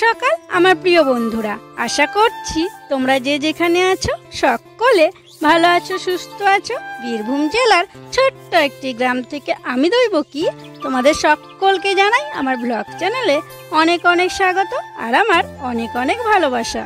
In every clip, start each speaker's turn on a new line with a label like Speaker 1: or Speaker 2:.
Speaker 1: সকাল আমার প্রিয় বন্ধুরা, আশা করছি তোমরা যে যেখানে আছো সকলে ভালো আছো, সুস্থ আছো। বীরভূম জেলার ছোট্ট একটি গ্রাম থেকে আমি দৈবকী তোমাদের সকলকে জানাই আমার ব্লগ চ্যানেলে অনেক অনেক স্বাগত আর আমার অনেক অনেক ভালোবাসা।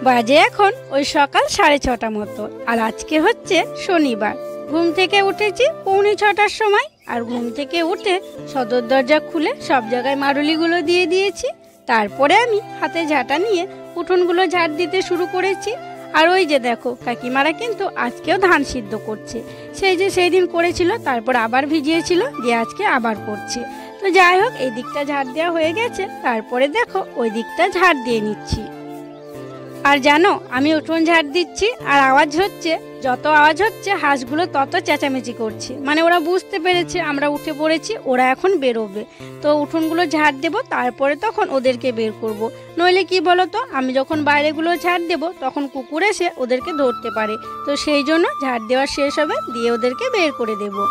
Speaker 1: বাজে এখন ওই সকাল 6:30 মতো, আর আজকে হচ্ছে শনিবার। ঘুম থেকে উঠেছি 6:45 সময়, আর ঘুম থেকে উঠে সদর দরজা খুলে সব জায়গায় মারুলিগুলো দিয়ে দিয়েছি। তারপরে আমি হাতে ঝাঁটা নিয়ে উঠোনগুলো ঝাড় দিতে শুরু করেছি। আর ওই যে দেখো, কাকিমারা কিন্তু আজকেও ধান সিদ্ধ করছে। সেই দিন করেছিল, তারপর আবার ভিজিয়েছিল, দিয়ে আজকে আবার করছে। তো যাই হোক, এই দিকটা ঝাড় দেওয়া হয়ে গেছে, তারপরে দেখো ওই দিকটা ঝাড় দিয়ে নিচ্ছি। আর জানো, আমি উঠোন ঝাড় দিচ্ছি আর আওয়াজ হচ্ছে, যত আওয়াজ হচ্ছে হাঁসগুলো তত চেঁচামেচি করছে। মানে ওরা বুঝতে পেরেছে আমরা উঠে পড়েছি, ওরা এখন বেরোবে। তো উঠোনগুলো ঝাড় দেব, তারপরে তখন ওদেরকে বের করব। নইলে কি বলো তো, আমি যখন বাইরেগুলো ঝাড় দেব তখন কুকুর এসে ওদেরকে ধরতে পারে। তো সেই জন্য ঝাড় দেওয়া শেষ হবে, দিয়ে ওদেরকে বের করে দেবো।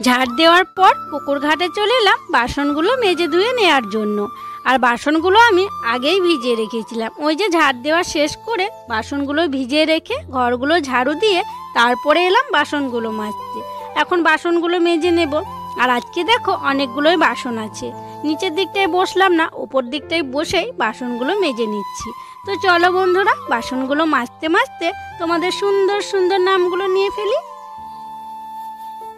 Speaker 1: ঝাড় দেওয়ার পর পুকুর ঘাটে চলে এলাম বাসনগুলো মেজে ধুয়ে নেওয়ার জন্য। আর বাসনগুলো আমি আগেই ভিজিয়ে রেখেছিলাম। ওই যে ঝাড় দেওয়া শেষ করে বাসনগুলো ভিজিয়ে রেখে ঘরগুলো ঝাড়ু দিয়ে তারপরে এলাম বাসনগুলো মাজতে। এখন বাসনগুলো মেজে নেব। আর আজকে দেখো অনেকগুলোই বাসন আছে। নিচের দিকটায় বসলাম না, উপর দিকটায় বসেই বাসনগুলো মেজে নিচ্ছি। তো চলো বন্ধুরা, বাসনগুলো মাজতে মাজতে তোমাদের সুন্দর সুন্দর নামগুলো নিয়ে ফেলি।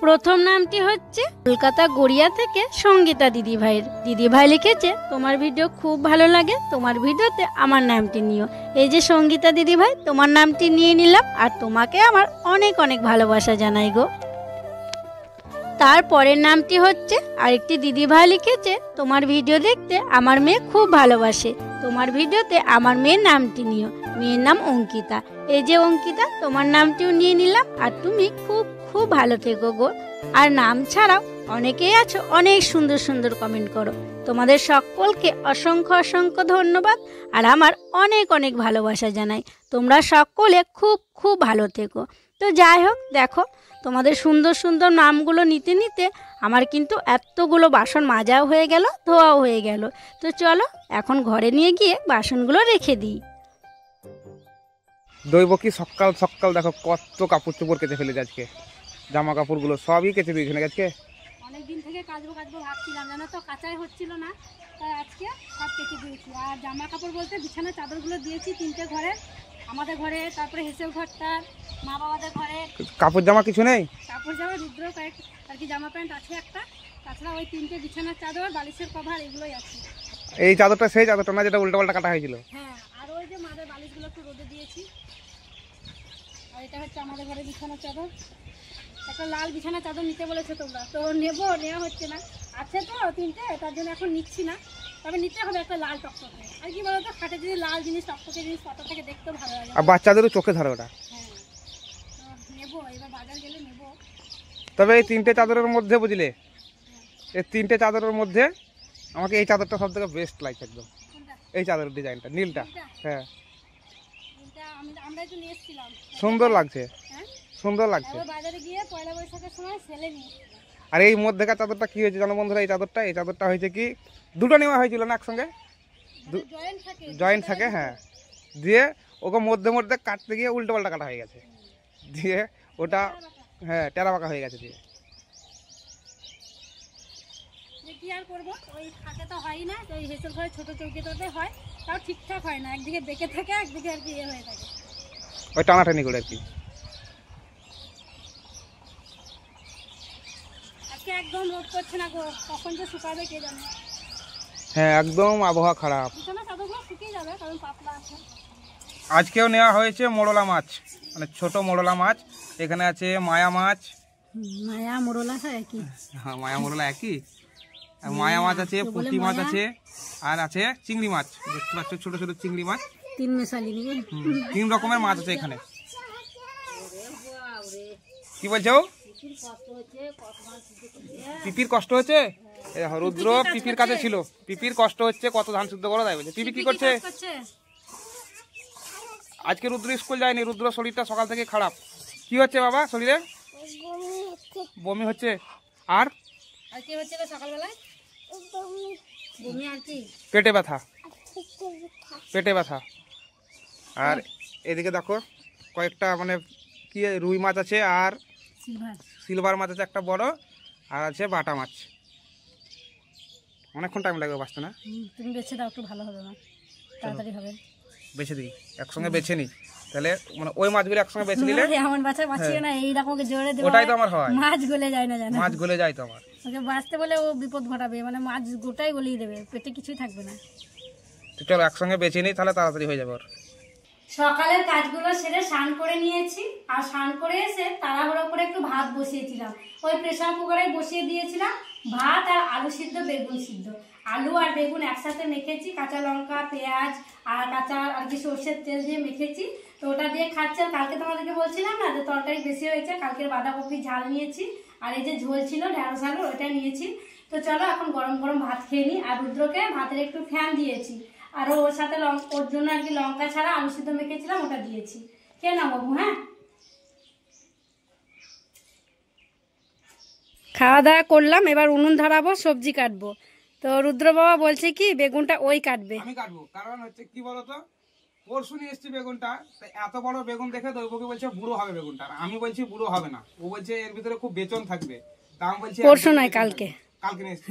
Speaker 1: প্রথম নামটি হচ্ছে কলকাতা গড়িয়া থেকে সঙ্গীতা দিদিভাইয়ের। দিদিভাই লিখেছে, তোমার ভিডিও খুব ভালো লাগে, তোমার ভিডিওতে আমার নামটি নিও। এই যে সঙ্গীতা দিদিভাই, তোমার নামটি নিয়ে নিলাম, আর তোমাকে আমার অনেক অনেক ভালোবাসা জানাই গো। তারপরের নামটি হচ্ছে আরেকটি দিদিভাই লিখেছে, তোমার ভিডিও দেখতে আমার মেয়ে খুব ভালোবাসে, তোমার ভিডিওতে আমার মেয়ের নামটি নিও। মেয়ের নাম অঙ্কিতা। এই যে অঙ্কিতা, তোমার নামটিও নিয়ে নিলাম, আর তুমি খুব খুব ভালো থেকো গো। আর নাম ছাড়াও অনেকেই আছো, অনেক সুন্দর সুন্দর কমেন্ট করো। তোমাদের সকলকে অসংখ্য অসংখ্য ধন্যবাদ, আর আমার অনেক অনেক ভালোবাসা জানাই। তোমরা সকলে খুব খুব ভালো থেকো। তো যাই হোক, দেখো তোমাদের সুন্দর সুন্দর নামগুলো নিতে নিতে আমার কিন্তু এতগুলো বাসন মাজাও হয়ে গেল, ধোয়াও হয়ে গেল। তো চলো এখন ঘরে নিয়ে গিয়ে বাসনগুলো রেখে দিই।
Speaker 2: দৈবকী সকাল সকাল দেখো কত কাপড় চোপড় কেচে ফেলেছে আজকে। জামা কাপড়গুলো সবই কেচে দিয়েছে না আজকে।
Speaker 1: অনেকদিন থেকে কাচবো ভাবছিলাম, জানো তো, কাচাই হচ্ছিল না, তাই আজকে সব কেচে দিয়েছি। আর জামা কাপড় বলতে বিছানা চাদরগুলো দিয়েছি 3টে ঘরে, আমাদের ঘরে, তারপরে হেসেল ঘরটা, মা বাবাদের ঘরে।
Speaker 2: কাপড় জামা কিছু নেই?
Speaker 1: কাপড় জামা রুদ্র কয়েক আর কি জামা প্যান্ট আছে একটা, তাছাড়া ওই 3টে বিছানার চাদর, বালিশের কভার, এগুলোই আছে।
Speaker 2: এই চাদরটা সেই চাদরটা না যেটা উল্টা পাল্টা কাটা হয়েছিল?
Speaker 1: হ্যাঁ, আর ওই যে মাদের বালিশগুলো একটু রোদে দিয়েছি। আর এটা হচ্ছে আমাদের ঘরে বিছানার চাদর। একটা লাল বিছানা চাদর নিতে বলেছে তোমরা, তো নেওয়া হচ্ছে না। আছে তো 3টে, তার জন্য এখন নিচ্ছি না। তবে নিতে হবে একটা লাল টকটকে। আর কি বলতো, খাটে যদি লাল জিনিস, টকটকে জিনিস, ফটো থেকে দেখতেও ভালো লাগে।
Speaker 2: আর বাচ্চাদেরও চোখে ধরে ওটা।
Speaker 1: হ্যাঁ, তো নেবো, এবার বাজার গেলে নেবো।
Speaker 2: তবে এই 3টে চাদরের মধ্যে বুঝলে, এই 3টে চাদরের মধ্যে আমাকে এই চাদরটা সব থেকে বেস্ট লাগছে একদম। এই চাদরের ডিজাইনটা নীলটা, হ্যাঁ
Speaker 1: আমরা একটু নিয়ে এসেছিলাম,
Speaker 2: সুন্দর লাগছে। সুন্দর লাগছে।
Speaker 1: বাজারে গিয়ে পয়লা বৈশাখের সময় সেলে নিয়ে।
Speaker 2: আর এই মধ্যেকার চাদরটা কি হয়েছে জানো বন্ধুরা, এই চাদরটা হয়েছে কি, দুটো নেওয়া হয়েছিল না একসঙ্গে, জয়েন্ট থাকে, হ্যাঁ। দিয়ে ওকে মধ্যে মধ্যে কাটতে গিয়ে উল্টো পাল্টা কাটা হয়ে গেছে, দিয়ে ওটা হ্যাঁ টেরা বাঁকা হয়ে গেছে। দিয়ে
Speaker 1: কি আর করবো, ওই থাকে তো হয় না, ওই হেসেল ঘরে ছোট চৌকিটাতে হয়, তাও ঠিকঠাক হয় না, একদিকে বেঁকে থাকে, একদিকে আর কি ইয়ে হয়ে থাকে,
Speaker 2: ওই টানাটানি করে আর কি।
Speaker 1: আজকে একদম রোদ করছে না গো, কখন যে শুকাবে কে জানে।
Speaker 2: হ্যাঁ একদম আবহাওয়া খারাপ।
Speaker 1: বিছানা চাদরগুলো শুকিয়ে যাবে, কারণ পাতলা আছে।
Speaker 2: আজকেও নেওয়া হয়েছে মোড়লা মাছ, মানে ছোট মোড়লা মাছ। এখানে আছে মায়া মাছ,
Speaker 1: মায়া মোড়লা একই।
Speaker 2: হ্যাঁ মায়া মোড়লা একই। মায়া মাছ আছে, পুঁটি মাছ আছে, আর আছে চিংড়ি মাছ। দেখতে পাচ্ছ ছোট ছোট চিংড়ি মাছ,
Speaker 1: 3 মেশালি নিয়ে
Speaker 2: 3 রকমের মাছ আছে এখানে। কি বলছো? পিপির কষ্ট হচ্ছে? রুদ্র পিপির কাছে ছিল, পিপির কষ্ট হচ্ছে, কত ধান শুদ্ধ করা যায় বলছে। পিপি কি করছে? আজকে রুদ্র স্কুল যায়নি, রুদ্র শরীরটা সকাল থেকে খারাপ। কি হচ্ছে বাবা শরীরে? বমি হচ্ছে। আর
Speaker 1: আর কি হচ্ছিল সকালবেলায়? বমি আর কি?
Speaker 2: পেটে ব্যথা, পেটে ব্যথা। আর এদিকে দেখো কয়েকটা মানে কি রুই মাছ আছে, আর সিলভার মাছ আছে একটা বড়, আর আছে বাটা মাছ। অনেকক্ষণ টাইম লাগবে বাঁচতে না?
Speaker 1: তুমি বেছে দাও, একটু ভালো হবে না, তাড়াতাড়ি হবে।
Speaker 2: বেছে দিই, একসঙ্গে বেছে নিই তাহলে, মানে ওই মাছগুলো একসঙ্গে বেছে নিলে
Speaker 1: এমন বাচ্চা বাঁচিয়ে না, এই রকম জোরে দেবো,
Speaker 2: ওটাই তো আমার হয়।
Speaker 1: মাছ গলে যায় না, জানো?
Speaker 2: মাছ গলে যায় তো আমার।
Speaker 1: ওকে বাঁচতে বলে ও বিপদ ঘটাবে, মানে মাছ গোটাই গলিয়ে দেবে, পেটে কিছুই থাকবে না।
Speaker 2: তো চলো একসঙ্গে বেছে নিই, তাহলে তাড়াতাড়ি হয়ে যাবে।
Speaker 1: সকালের কাজগুলো সেরে স্নান করে নিয়েছি, আর স্নান করে এসে তাড়াহুড়ো করে একটু ভাত বসিয়েছিলাম। ওই প্রেসার কুকারে বসিয়ে দিয়েছিলাম ভাত আর আলু সিদ্ধ, বেগুন সিদ্ধ। আলু আর বেগুন একসাথে মেখেছি, কাঁচা লঙ্কা, পেঁয়াজ আর কাঁচা আর কি সর্ষের তেল দিয়ে মেখেছি। তো ওটা দিয়ে খাচ্ছি। আর কালকে তোমাদেরকে বলছিলাম না যে তরকারি বেশি হয়েছে, কালকের বাঁধাকপি ঝাল নিয়েছি, আর এই যে ঝোল ছিল ঢেঁড়স আলু, ওটা নিয়েছি। তো চলো এখন গরম গরম ভাত খেয়ে নিই। আর রুদ্রকে ভাতের একটু ফ্যান দিয়েছি, আর ওর সাথে ওর জন্য আর কি লঙ্কা ছাড়া আলু সিদ্ধ মেখেছিলাম, ওটা দিয়েছি। খেয়ে নাও বাবু। হ্যাঁ, খাওয়া দাওয়া করলাম, এবার উনুন ধরাবো, সবজি কাটবো। তো রুদ্র বাবা বলছে কি বেগুনটা ওই কাটবে।
Speaker 2: আমি কাটবো, কারণ হচ্ছে কি বলতো, পরশু নিয়ে এসছি বেগুনটা, এত বড় বেগুন দেখে দৈবকে বলছে বুড়ো হবে বেগুনটা, আমি বলছি বুড়ো হবে না। ও বলছে এর ভিতরে খুব বেচন থাকবে, তা আমি বলছি
Speaker 1: পরশু নয় কালকে,
Speaker 2: কালকে নিয়ে এসছি,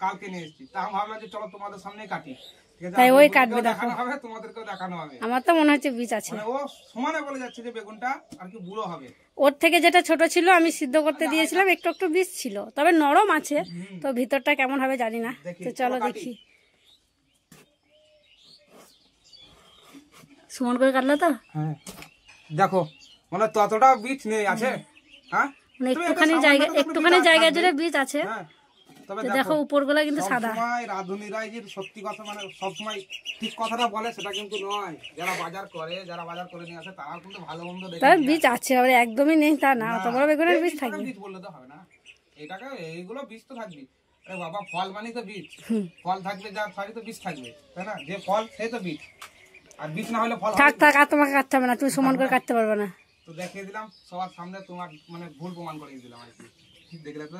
Speaker 2: কালকে নিয়ে এসছি। তা আমি ভাবলাম যে চলো তোমাদের সামনেই কাটি,
Speaker 1: তাই ওই কাটবে, দেখানো
Speaker 2: হবে, তোমাদেরকেও দেখানো হবে।
Speaker 1: আমার তো মনে হচ্ছে বীজ আছে,
Speaker 2: ও সমানে বলে যাচ্ছে যে বেগুনটা আর কি বুড়ো হবে।
Speaker 1: ওর থেকে যেটা ছোট ছিল আমি সিদ্ধ করতে দিয়েছিলাম, একটু একটু বীজ ছিল, তবে নরম আছে। তো ভিতরটা কেমন হবে জানি না। তো চলো দেখি। সমান করে কাটলো তো?
Speaker 2: হ্যাঁ দেখো, মানে ততটা বীজ নেই আছে। হ্যাঁ,
Speaker 1: মানে একটুখানি জায়গা জুড়ে বীজ আছে।
Speaker 2: তবে
Speaker 1: দেখো উপরগুলা কিন্তু সাদা।
Speaker 2: সবসময় রাধুনীরাই যে সত্যি কথা, মানে সবসময় ঠিক কথাটা বলে সেটা কিন্তু নয়। যারা বাজার করে নিয়ে আসে তারাও কিন্তু ভালো মন্দ দেখে।
Speaker 1: তার বীজ আছে, আবার একদমই নেই তা না, অত বড় বেগুনের বীজ থাকবে।
Speaker 2: বীজ বললে তো হবে না, এটাকে এইগুলো বীজ তো থাকবে। আরে বাবা, ফল মানে তো বীজ, ফল থাকবে যার সারি তো বীজ থাকবে, তাই না? যে ফল সেই তো বীজ, আর বীজ না হলে ফল
Speaker 1: থাক আর তোমাকে কাটতে হবে না, তুমি সমান করে কাটতে পারবে না।
Speaker 2: তো দেখিয়ে দিলাম সবার সামনে, তোমার মানে ভুল প্রমাণ করে দিলাম আর কি, দেখলে তো।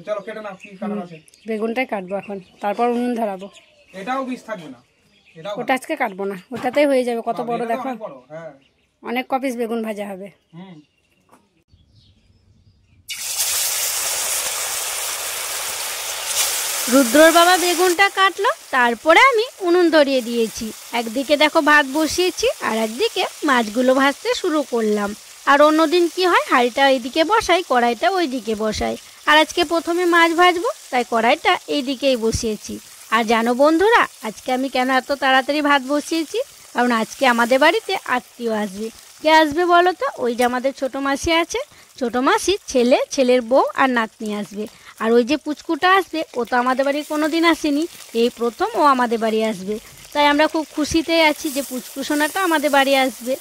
Speaker 2: চলো কেটে নাও, কি কাটার আছে?
Speaker 1: বেগুনটাই কাটবো এখন, তারপর উনুন ধরাবো।
Speaker 2: এটাও বীজ থাকবে না,
Speaker 1: ওটা আজকে কাটবো না, ওটাতেই হয়ে যাবে। কত বড় দেখো,
Speaker 2: হ্যাঁ
Speaker 1: অনেক কপিস বেগুন ভাজা হবে। রুদ্রর বাবা বেগুনটা কাটলো, তারপরে আমি উনুন ধরিয়ে দিয়েছি। একদিকে দেখো ভাত বসিয়েছি, আর একদিকে মাছগুলো ভাজতে শুরু করলাম। আর অন্যদিন কি হয়, হাঁড়িটা এইদিকে বসাই, কড়াইটা ওইদিকে বসাই। আর আজকে প্রথমে মাছ ভাজবো, তাই কড়াইটা এইদিকেই বসিয়েছি। আর জানো বন্ধুরা, আজকে আমি কেন এত তাড়াতাড়ি ভাত বসিয়েছি? কারণ আজকে আমাদের বাড়িতে আত্মীয় আসবে। কে আসবে বলো তো? ওই যে আমাদের ছোটো মাসি আছে, ছোটো মাসির ছেলে, ছেলের বউ আর নাতনি আসবে। আর ওই যে পুচকুটা আসবে, ও তো আমাদের বাড়ি কোনো দিন আসেনি, এই প্রথম ও আমাদের বাড়ি আসবে। তাই আমরা খুব খুশিতে আছি যে পুচকু সোনাটা আমাদের বাড়ি আসবে।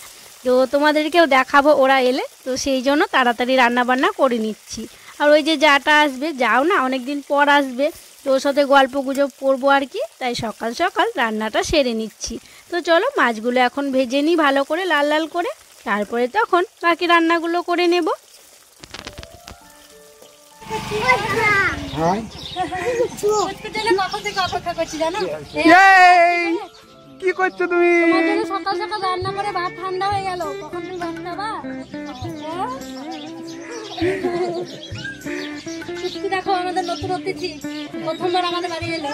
Speaker 1: তো তোমাদেরকেও দেখাবো ওরা এলে, তো সেই জন্য তাড়াতাড়ি রান্নাবান্না করে নিচ্ছি। আর ওই যে যাটা আসবে, যাও না অনেক দিন পর আসবে, তো ওর সাথে গল্প গুজব করবো আর কি, তাই সকাল সকাল রান্নাটা সেরে নিচ্ছি। তো চলো মাছগুলো এখন ভেজে নিই ভালো করে, লাল লাল করে, তারপরে তখন বাকি রান্নাগুলো করে নেব।
Speaker 2: কি করছো তুমি?
Speaker 1: সকাল সকাল রান্না করে ভাত ঠান্ডা হয়ে গেল, কখন তুমি ভাত খাবা? দেখো আমাদের নতুন অতিথি, প্রথমবার আমাদের বাড়ি এলো।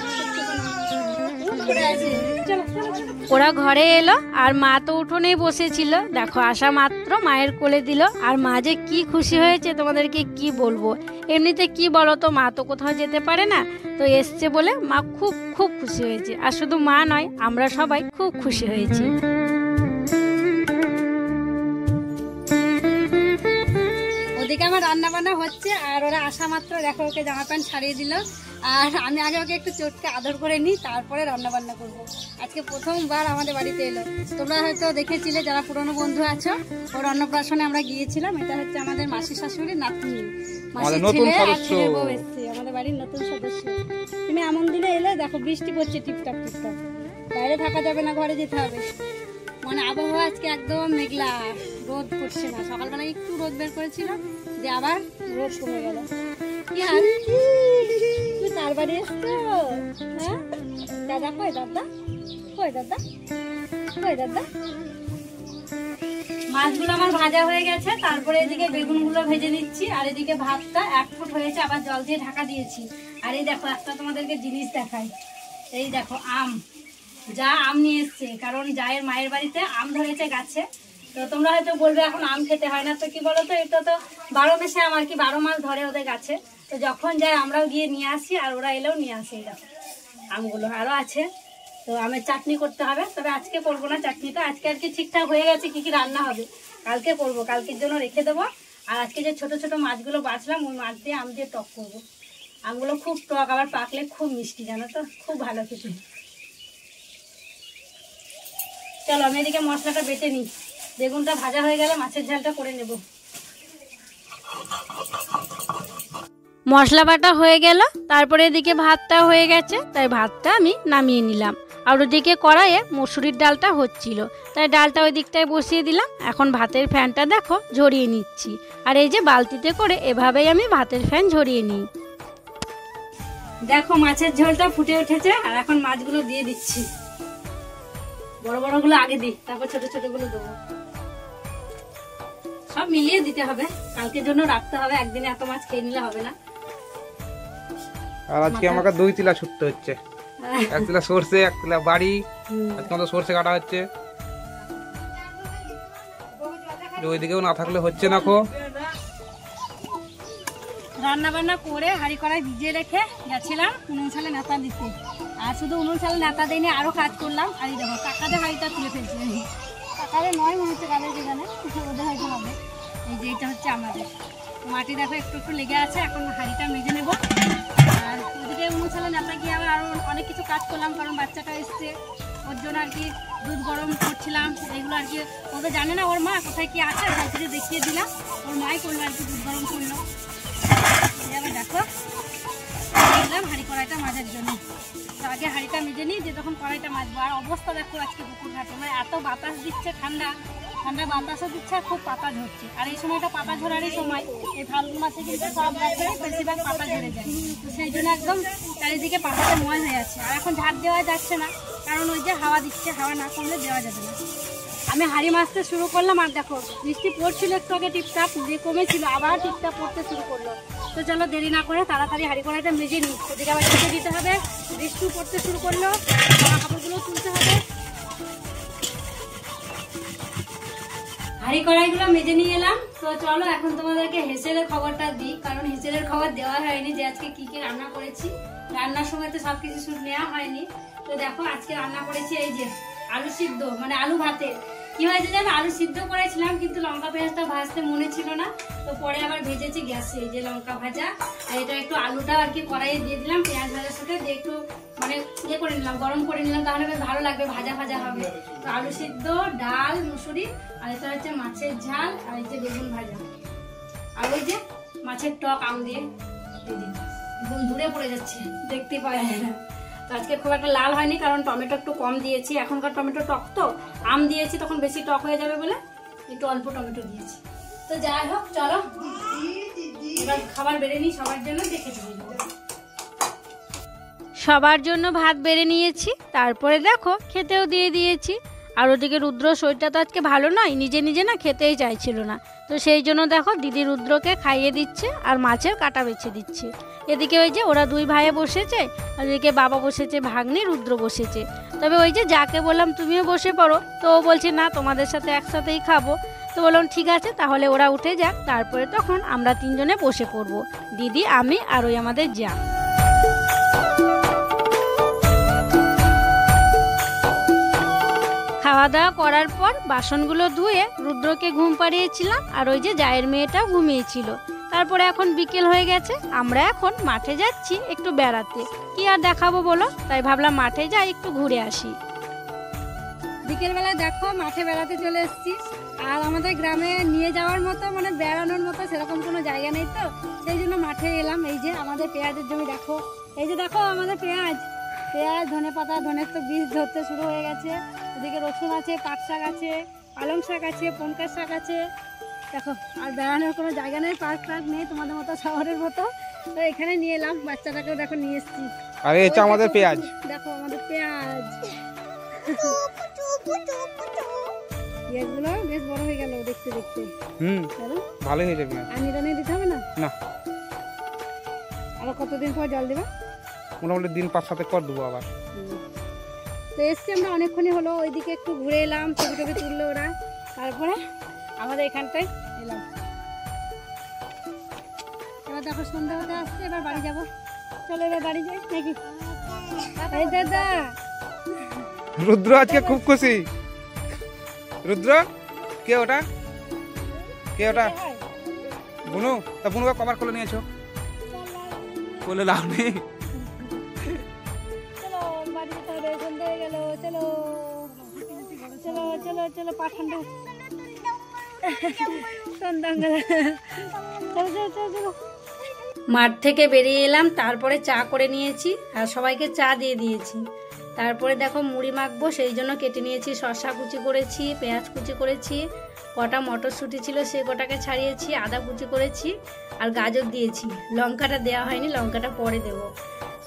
Speaker 1: ওরা ঘরে এলো, আর মা তো উঠোনেই বসেছিল। দেখো আসা মাত্র মায়ের কোলে দিল, আর মা যে কি খুশি হয়েছে তোমাদেরকে কি বলবো। এমনিতে কি বলো তো, মা তো কোথাও যেতে পারে না, তো এসছে বলে মা খুব খুব খুশি হয়েছে। আর শুধু মা নয়, আমরা সবাই খুব খুশি হয়েছি। ওদিকে আমার রান্না বান্না হচ্ছে, আর ওরা আসা মাত্র দেখো ওকে জামা প্যান্ট ছাড়িয়ে দিল। আর আমি আগে ওকে একটু চটকে আদর করে নিই, তারপরে রান্না বান্না করবো। আজকে প্রথমবার আমাদের বাড়িতে এলো। তোমরা হয়তো দেখেছিলে যারা পুরনো বন্ধু আছো, ওর অন্নপ্রাশনে আমরা গিয়েছিলাম। এটা হচ্ছে আমাদের মাসি শাশুড়ি নাতনি, মাসির ছেলে আর ছেলের বউ এসছে, আমাদের বাড়ির নতুন সদস্য। তুমি এমন দিনে এলে, দেখো বৃষ্টি পড়ছে টিপটাপ টিপটাপ, বাইরে থাকা যাবে না, ঘরে যেতে হবে। মানে আবহাওয়া আজকে একদম মেঘলা, রোদ পড়ছে না। সকালবেলা একটু রোদ বের করেছিল, দিয়ে আবার রোদ কমে গেল। তুই কার বাড়ি এসছো? হ্যাঁ দাদা কই? দাদা কই? দাদা কই? দাদা মাছগুলো আমার ভাজা হয়ে গেছে, তারপরে এদিকে বেগুনগুলো ভেজে নিচ্ছি, আর এদিকে ভাতটা 1 ফুট হয়েছে, আবার জল দিয়ে ঢাকা দিয়েছি। আর এই দেখো একটা তোমাদেরকে জিনিস দেখাই, এই দেখো আম, যা আম নিয়ে এসছে, কারণ জায়ের মায়ের বাড়িতে আম ধরেছে গাছে। তো তোমরা হয়তো বলবে এখন আম খেতে হয় না, তো কি বলো তো, এটা তো 12 মাসে আম আর কি, 12 মাস ধরে ওদের গাছে। তো যখন যায় আমরাও গিয়ে নিয়ে আসি, আর ওরা এলেও নিয়ে আসে। এই দেখো আমগুলো আরও আছে। তো আমের চাটনি করতে হবে, তবে আজকে করবো না চাটনিটা, আজকে আর কি ঠিকঠাক হয়ে গেছে কি কি রান্না হবে, কালকে করবো, কালকের জন্য রেখে দেবো। আর আজকে যে ছোট ছোট মাছগুলো বাছলাম, ওই মাছ দিয়ে আম দিয়ে টক করবো। আমগুলো খুব টক, আবার পাকলে খুব মিষ্টি, জানো তো, খুব ভালো খেতে। চলো আমি এদিকে মশলাটা বেটে নিই, বেগুনটা ভাজা হয়ে গেলে মাছের ঝালটা করে নেব। মশলা বাটা হয়ে গেল, তারপরে এদিকে ভাতটা হয়ে গেছে, তাই ভাতটা আমি নামিয়ে নিলাম। আর ওদিকে কড়াইয়ে মসুরির ডালটা হচ্ছিল, তাই ডালটা ওই দিকটায় বসিয়ে দিলাম। এখন ভাতের ফ্যানটা দেখো ঝরিয়ে নিচ্ছি, আর এই যে বালতিতে করে এভাবেই আমি ভাতের ফ্যান ঝরিয়ে নিই। দেখো মাছের ঝোলটা ফুটে উঠেছে, আর এখন মাছগুলো দিয়ে দিচ্ছি। বড় বড়গুলো আগে দিই, তারপর ছোট ছোটগুলো দেবো। সব মিলিয়ে দিতে হবে, কালকের জন্য রাখতে হবে, একদিনে এত মাছ খেয়ে নিলে হবে না।
Speaker 2: আর আজকে আমাকে 2 তিলা ছুটতে হচ্ছে, 1 তিলা সরষে, 1 তিলা বাড়ি। আজকে আমাদের সরষে কাটা হচ্ছে, ওইদিকেও না থাকলে হচ্ছে না।
Speaker 1: রান্না বান্না করে হাঁড়ি কড়াই ভিজিয়ে রেখে গেছিলাম উনুন সালে নেতা দিতে, আর শুধু উনুন সালে নেতা দিইনি, আরো কাজ করলাম। আর এই দেখো কাকাদের হাঁড়িটা তুলে ফেলছি, কাকাদের নয় মনে হচ্ছে, কাদের যেখানে ওদের হয়তো হবে। এই যে এটা হচ্ছে আমাদের মাটি, দেখো একটু একটু লেগে আছে, এখন হাঁড়িটা মেজে নেব। আর ওদিকে উনুন সালে নেতা গিয়ে আবার আরো অনেক কিছু কাজ করলাম, কারণ বাচ্চাটা এসছে, ওর জন্য আর কি দুধ গরম করছিলাম। এগুলো আর কি ও তো জানে না ওর মা কোথায় কি আছে, ভাইকে দেখিয়ে দিলাম, ওর মাই করলো আর কি, দুধ গরম করলো। দেখো দিলাম হাঁড়ি কড়াইটা মাজার জন্য, তো আগে হাঁড়িটা মেজে নিই, যে তখন কড়াইটা মাজবো। আর অবস্থা দেখো আজকে পুকুর ঘাটে, মানে এত বাতাস দিচ্ছে, ঠান্ডা ঠান্ডা বাতাসও দিচ্ছে, আর খুব পাতা ঝরছে। আর এই সময়টা পাতা ঝরারই সময়, এই ফাল্গুন মাসে কিন্তু সব গাছে বেশিরভাগ পাতা ঝরে যায়, তো সেই জন্য একদম চারিদিকে পাতাটা ময় হয়ে আছে। আর এখন ঝাড় দেওয়া যাচ্ছে না, কারণ ওই যে হাওয়া দিচ্ছে, হাওয়া না কমলে দেওয়া যাবে না। আমি হাঁড়ি মাছতে শুরু করলাম, আর দেখো বৃষ্টি পড়ছিল একটু আগে, টিপটাপ যে কমেছিল, আবার টিপটাপ পড়তে শুরু করলো। তো চলো দেরি না করে তাড়াতাড়ি হাঁড়ি কড়াইটা মেজে নিই, ওদিকে আবার রেখে দিতে হবে, বৃষ্টি পড়তে শুরু করলো, জামা কাপড়গুলো তুলতে হবে। হাঁড়ি কড়াইগুলো মেজে নিয়ে এলাম। তো চলো এখন তোমাদেরকে হেসেলের খবরটা দিই, কারণ হেসেলের খবর দেওয়া হয়নি যে আজকে কি কি রান্না করেছি। রান্নার সময় তো সবকিছু শুট নেওয়া হয়নি। তো দেখো আজকে রান্না করেছি এই যে আলু সিদ্ধ, মানে আলু ভাতে। কি হয়েছে জানো, আলু সিদ্ধ করেছিলাম, কিন্তু লঙ্কা পেঁয়াজটা ভাজতে মনে ছিল না, তো পরে আবার ভেজেছি গ্যাসে, এই যে লঙ্কা ভাজা। আর এটা একটু আলুটা আর কি কড়াইয়ে দিয়ে দিলাম, পেঁয়াজ ভাজার সাথে দিয়ে একটু মানে ইয়ে করে নিলাম, গরম করে নিলাম, তাহলে বেশ ভালো লাগবে, ভাজা ভাজা হবে। তো আলু সিদ্ধ, ডাল, মুসুরি, আর এটা হচ্ছে মাছের ঝাল, আর এই যে বেগুন ভাজা, আর ওই যে মাছের টক আম দিয়ে। একদম দূরে পড়ে যাচ্ছে, দেখতে পাওয়া যায় না। তো আজকে খুব একটা লাল হয়নি, কারণ টমেটো একটু কম দিয়েছি, এখনকার টমেটো টক, তো আম দিয়েছি তখন বেশি টক হয়ে যাবে বলে একটু অল্প টমেটো দিয়েছি। তো যাই হোক চলো এবার খাবার বেড়ে নিই সবার জন্য, দেখে সবার জন্য ভাত বেড়ে নিয়েছি, তারপরে দেখো খেতেও দিয়ে দিয়েছি। আর ওদিকে রুদ্র শরীরটা তো আজকে ভালো নয়, নিজে নিজে না খেতেই চাইছিল না, তো সেই জন্য দেখো দিদি রুদ্রকে খাইয়ে দিচ্ছে আর মাছের কাটা বেছে দিচ্ছে। এদিকে ওই যে ওরা 2 ভাইয়ে বসেছে, আর এদিকে বাবা বসেছে, ভাগ্নি রুদ্র বসেছে। তবে ওই যে যাকে বললাম তুমিও বসে পড়ো, তো ও বলছে না তোমাদের সাথে একসাথেই খাবো। তো বললাম ঠিক আছে, তাহলে ওরা উঠে যাক, তারপরে তখন আমরা 3 জনে বসে পড়বো, দিদি, আমি আর ওই আমাদের যা। খাওয়া দাওয়া করার পর বাসনগুলো ধুয়ে রুদ্রকে ঘুম পাড়িয়েছিলাম, আর ওই যে জায়ের মেয়েটা ঘুমিয়েছিল। তারপরে এখন বিকেল হয়ে গেছে, আমরা এখন মাঠে যাচ্ছি একটু বেড়াতে, কি আর দেখাবো বলো, তাই ভাবলাম মাঠে যাই একটু ঘুরে আসি। বিকেলবেলা দেখো মাঠে বেড়াতে চলে এসেছি, আর আমাদের গ্রামে নিয়ে যাওয়ার মতো মানে বেড়ানোর মতো সেরকম কোনো জায়গা নেই, তো সেই জন্য মাঠে এলাম। এই যে আমাদের পেঁয়াজের জমি দেখো, এই যে দেখো আমাদের পেঁয়াজ, ধনে পাতা, ধনের তো বীজ ধরতে শুরু হয়ে গেছে। ওদিকে রসুন আছে, পাট শাক আছে, পালং শাক আছে, পনকার শাক আছে, দেখো আর বেড়ানোর কোনো জায়গা নেই, পার্ক টার্ক নেই তোমাদের মতো শহরের মতো। তো এখানে নিয়ে এলাম বাচ্চাটাকেও, দেখো নিয়ে এসেছি।
Speaker 2: আরে এটা আমাদের পেঁয়াজ,
Speaker 1: দেখো আমাদের পেঁয়াজ। পেঁয়াজগুলো বেশ বড় হয়ে গেল দেখতে দেখতে।
Speaker 2: ভালোই হয়েছে পেঁয়াজ।
Speaker 1: আর নিড়ানি দিতে হবে না?
Speaker 2: না।
Speaker 1: আর কতদিন পর জল দেবা?
Speaker 2: মোটামুটি দিন 5-7 পর দেবো আবার।
Speaker 1: তো এসছি আমরা অনেকক্ষণই হলো, ওইদিকে একটু ঘুরে এলাম, ছবি টবি তুললো ওরা, তারপরে আমাদের এখানটায় এলাম। এবার দেখো সন্ধ্যা হতে আসছে, এবার বাড়ি যাবো। চলো এবার বাড়ি যাই নাকি? এই দাদা
Speaker 2: রুদ্র আজকে খুব খুশি। রুদ্র কে ওটা? কে ওটা? বুনু। তা বুনুকে কভার করে নিয়েছো? বলে লাভ নেই।
Speaker 1: চলো বাড়ি যেতে হবে, সন্ধ্যা হয়ে গেল। চলো চলো চলো চলো, পা ঠান্ডা সন্ধ্যা হয়ে গেল। চলো চলো চলো চলো। মাঠ থেকে বেরিয়ে এলাম, তারপরে চা করে নিয়েছি আর সবাইকে চা দিয়ে দিয়েছি। তারপরে দেখো মুড়ি মাখবো, সেই জন্য কেটে নিয়েছি, শসা কুচি করেছি, পেঁয়াজ কুচি করেছি, কটা মটরশুঁটি ছিল সে কটাকে ছাড়িয়েছি, আদা কুচি করেছি আর গাজর দিয়েছি। লঙ্কাটা দেওয়া হয়নি, লঙ্কাটা পরে দেবো।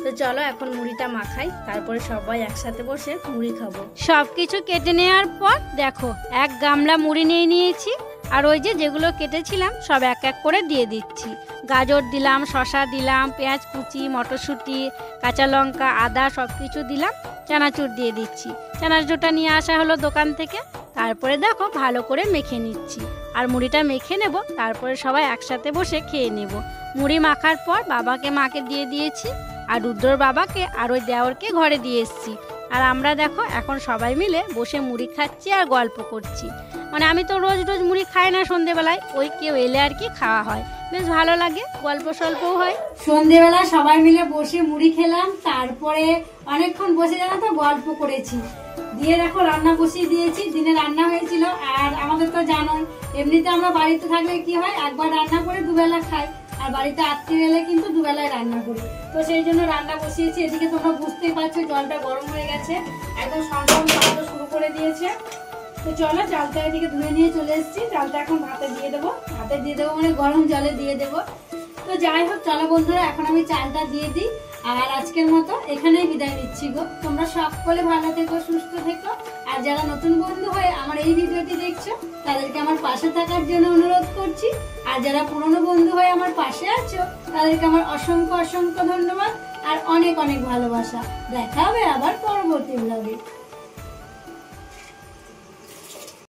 Speaker 1: তো চলো এখন মুড়িটা মাখাই, তারপরে সবাই একসাথে বসে মুড়ি খাবো। সব কিছু কেটে নেওয়ার পর দেখো এক গামলা মুড়ি নিয়ে নিয়েছি, আর ওই যে যেগুলো কেটেছিলাম সব এক এক করে দিয়ে দিচ্ছি। গাজর দিলাম, শসা দিলাম, পেঁয়াজ কুচি, মটরশুঁটি, কাঁচা লঙ্কা, আদা সব কিছু দিলাম, চানাচুর দিয়ে দিচ্ছি। চানাচুরটা নিয়ে আসা হলো দোকান থেকে। তারপরে দেখো ভালো করে মেখে নিচ্ছি, আর মুড়িটা মেখে নেব, তারপরে সবাই একসাথে বসে খেয়ে নেব। মুড়ি মাখার পর বাবাকে মাকে দিয়ে দিয়েছি, আর রুদ্রর বাবাকে আর ওই দেওরকে ঘরে দিয়ে এসেছি। আর আমরা দেখো এখন সবাই মিলে বসে মুড়ি খাচ্ছি আর গল্প করছি। মানে আমি তো রোজ রোজ মুড়ি খাই না সন্ধেবেলায়, ওই কেউ এলে আর কি খাওয়া হয়, বেশ ভালো লাগে, গল্প স্বল্পও হয়। সন্ধেবেলা সবাই মিলে বসে মুড়ি খেলাম, তারপরে অনেকক্ষণ বসে জানো তো গল্প করেছি। দিয়ে দেখো রান্না বসিয়ে দিয়েছি, দিনে রান্না হয়েছিল। আর আমাদের তো জানোই এমনিতে আমরা বাড়িতে থাকলে কি হয়, একবার রান্না করে দুবেলা খাই, আর বাড়িতে আত্মীয় এলে কিন্তু দুবেলায় রান্না করি। তো সেই জন্য রান্না বসিয়েছি। এদিকে তোমরা বুঝতেই পারছো জলটা গরম হয়ে গেছে, একদম সঙ্গে শুরু করে দিয়েছে। তো চলো চালটা এদিকে ধুয়ে নিয়ে চলে এসেছি, চালটা এখন ভাতে দিয়ে দেবো। ভাতে দিয়ে দেবো মানে গরম জলে দিয়ে দেবো। তো যাই হোক চলো বন্ধুরা, এখন আমি চালটা দিয়ে দিই। আর আজকের মতো এখানেই বিদায় নিচ্ছি গো। তোমরা সকলে ভালো থেকো, সুস্থ থেকো। আর যারা নতুন বন্ধু হয়ে আমার এই ভিডিওটি দেখছো তাদেরকে আমার পাশে থাকার জন্য অনুরোধ করছি। আর যারা পুরনো বন্ধু হয়ে আমার পাশে আছো তাদেরকে আমার অসংখ্য অসংখ্য ধন্যবাদ আর অনেক অনেক ভালোবাসা। দেখা হবে আবার পরবর্তী ব্লগে।